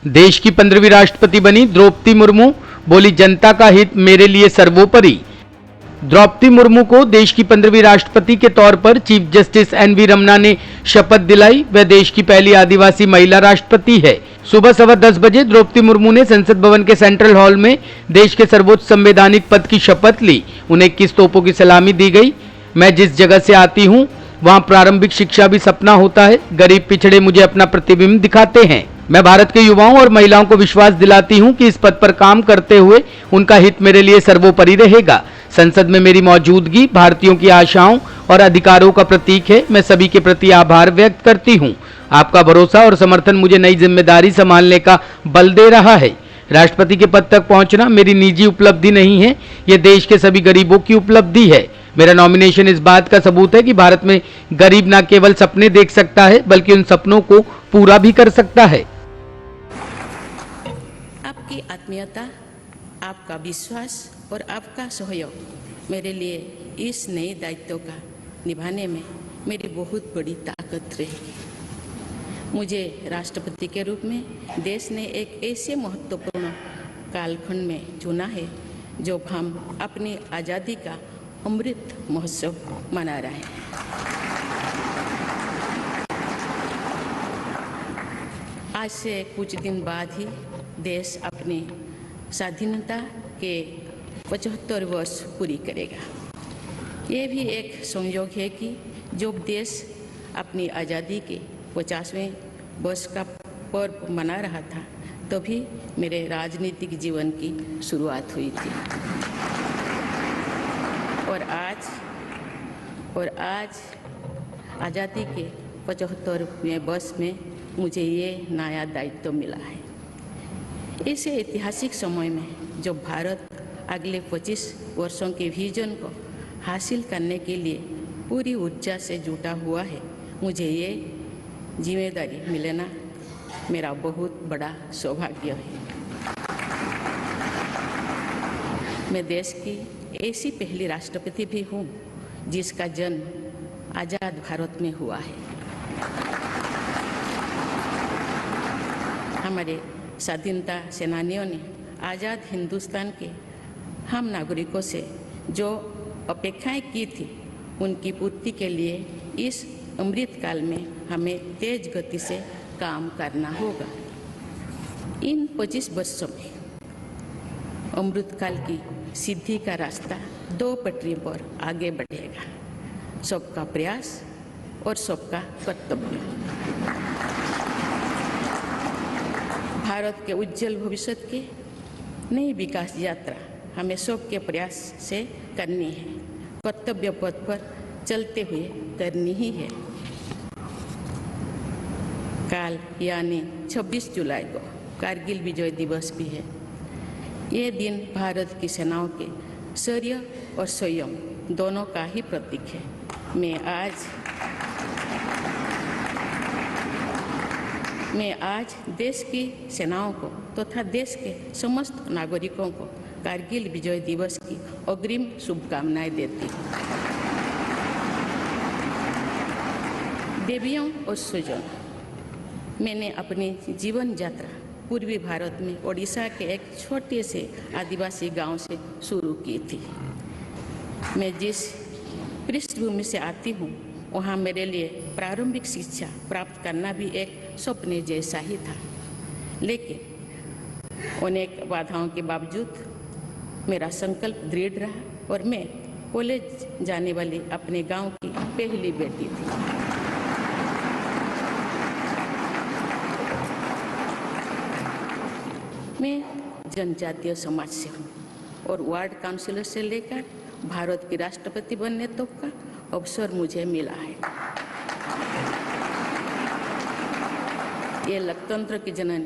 देश की 15वीं राष्ट्रपति बनी द्रौपदी मुर्मू, बोली जनता का हित मेरे लिए सर्वोपरि। द्रौपदी मुर्मू को देश की 15वीं राष्ट्रपति के तौर पर चीफ जस्टिस एन.वी. रमन्ना ने शपथ दिलाई। वह देश की पहली आदिवासी महिला राष्ट्रपति है। सुबह 10:15 बजे द्रौपदी मुर्मू ने संसद भवन के सेंट्रल हॉल में देश के सर्वोच्च संवैधानिक पद की शपथ ली। उन्हें 21 तोपों की सलामी दी गई। मैं जिस जगह से आती हूँ वहाँ प्रारंभिक शिक्षा भी सपना होता है। गरीब पिछड़े मुझे अपना प्रतिबिंब दिखाते हैं। मैं भारत के युवाओं और महिलाओं को विश्वास दिलाती हूँ कि इस पद पर काम करते हुए उनका हित मेरे लिए सर्वोपरि रहेगा। संसद में मेरी मौजूदगी भारतीयों की आशाओं और अधिकारों का प्रतीक है। मैं सभी के प्रति आभार व्यक्त करती हूँ। आपका भरोसा और समर्थन मुझे नई जिम्मेदारी संभालने का बल दे रहा है। राष्ट्रपति के पद तक पहुंचना मेरी निजी उपलब्धि नहीं है, यह देश के सभी गरीबों की उपलब्धि है। मेरा नॉमिनेशन इस बात का सबूत है कि भारत में गरीब न केवल सपने देख सकता है बल्कि उन सपनों को पूरा भी कर सकता है। आपकी आत्मीयता, आपका विश्वास और आपका सहयोग मेरे लिए इस नए दायित्व का निभाने में मेरी बहुत बड़ी ताकत रहेगी। मुझे राष्ट्रपति के रूप में देश ने एक ऐसे महत्वपूर्ण कालखंड में चुना है जो हम अपनी आज़ादी का अमृत महोत्सव मना रहे हैं। आज से कुछ दिन बाद ही देश अपनी स्वाधीनता के 75 वर्ष पूरी करेगा। ये भी एक संयोग है कि जब देश अपनी आज़ादी के 50वें वर्ष का पर्व मना रहा था तभी मेरे राजनीतिक जीवन की शुरुआत हुई थी। और आज आज़ादी के 75वें वर्ष में मुझे ये नया दायित्व मिला है। इस ऐतिहासिक समय में जब भारत अगले 25 वर्षों के विजन को हासिल करने के लिए पूरी ऊर्जा से जुटा हुआ है, मुझे ये जिम्मेदारी मिलना मेरा बहुत बड़ा सौभाग्य है। मैं देश की ऐसी पहली राष्ट्रपति भी हूँ जिसका जन्म आज़ाद भारत में हुआ है। हमारे स्वाधीनता सेनानियों ने आज़ाद हिंदुस्तान के हम नागरिकों से जो अपेक्षाएं की थी उनकी पूर्ति के लिए इस अमृत काल में हमें तेज गति से काम करना होगा। इन 25 वर्षों में अमृत काल की सिद्धि का रास्ता 2 पटरियों पर आगे बढ़ेगा, सबका प्रयास और सबका कर्तव्य। भारत के उज्जवल भविष्य की नई विकास यात्रा हमें सबके प्रयास से करनी है, कर्तव्य पथ पर चलते हुए करनी ही है। कल यानी 26 जुलाई को कारगिल विजय दिवस भी है। ये दिन भारत की सेनाओं के शौर्य और संयम दोनों का ही प्रतीक है। मैं आज देश की सेनाओं को तथा देश के समस्त नागरिकों को कारगिल विजय दिवस की अग्रिम शुभकामनाएं देती हूँ। देवियों और स्वजनों, मैंने अपनी जीवन यात्रा पूर्वी भारत में ओडिशा के एक छोटे से आदिवासी गांव से शुरू की थी। मैं जिस पृष्ठभूमि से आती हूँ वहाँ मेरे लिए प्रारंभिक शिक्षा प्राप्त करना भी एक सपने जैसा ही था, लेकिन अनेक बाधाओं के बावजूद मेरा संकल्प दृढ़ रहा और मैं कॉलेज जाने वाली अपने गांव की पहली बेटी थी। मैं जनजातीय समाज से हूँ और वार्ड काउंसिलर से लेकर भारत की राष्ट्रपति बनने तक का अवसर मुझे मिला है। ये लोकतंत्र की जननी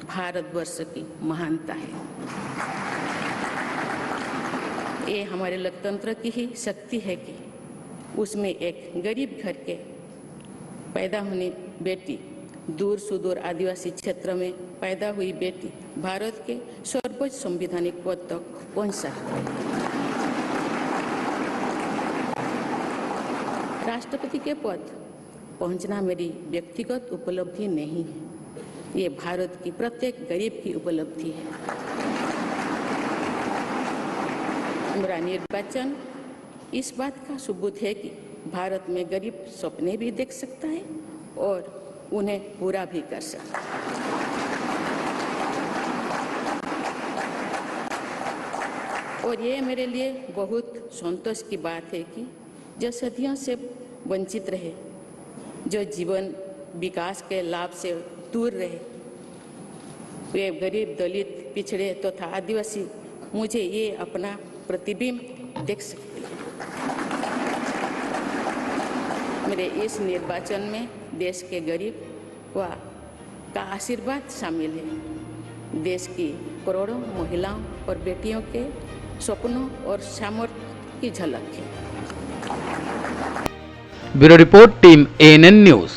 भारतवर्ष की महानता है। ये हमारे लोकतंत्र की ही शक्ति है कि उसमें एक गरीब घर के पैदा होने बेटी, दूर सुदूर आदिवासी क्षेत्र में पैदा हुई बेटी भारत के सर्वोच्च संवैधानिक पद तक पहुंच सकती है। राष्ट्रपति के पद पहुंचना मेरी व्यक्तिगत उपलब्धि नहीं है, ये भारत की प्रत्येक गरीब की उपलब्धि है। मेरा निर्वाचन इस बात का सबूत है कि भारत में गरीब सपने भी देख सकता है और उन्हें पूरा भी कर सकता है। और ये मेरे लिए बहुत संतोष की बात है कि जो सदियों से वंचित रहे, जो जीवन विकास के लाभ से दूर रहे, वे गरीब, दलित, पिछड़े तथा आदिवासी मुझे ये अपना प्रतिबिंब देख सकते हैं। मेरे इस निर्वाचन में देश के गरीब का आशीर्वाद शामिल है। देश की करोड़ों महिलाओं और बेटियों के सपनों और सामर्थ्य की झलक है। Bureau report, team ANN news.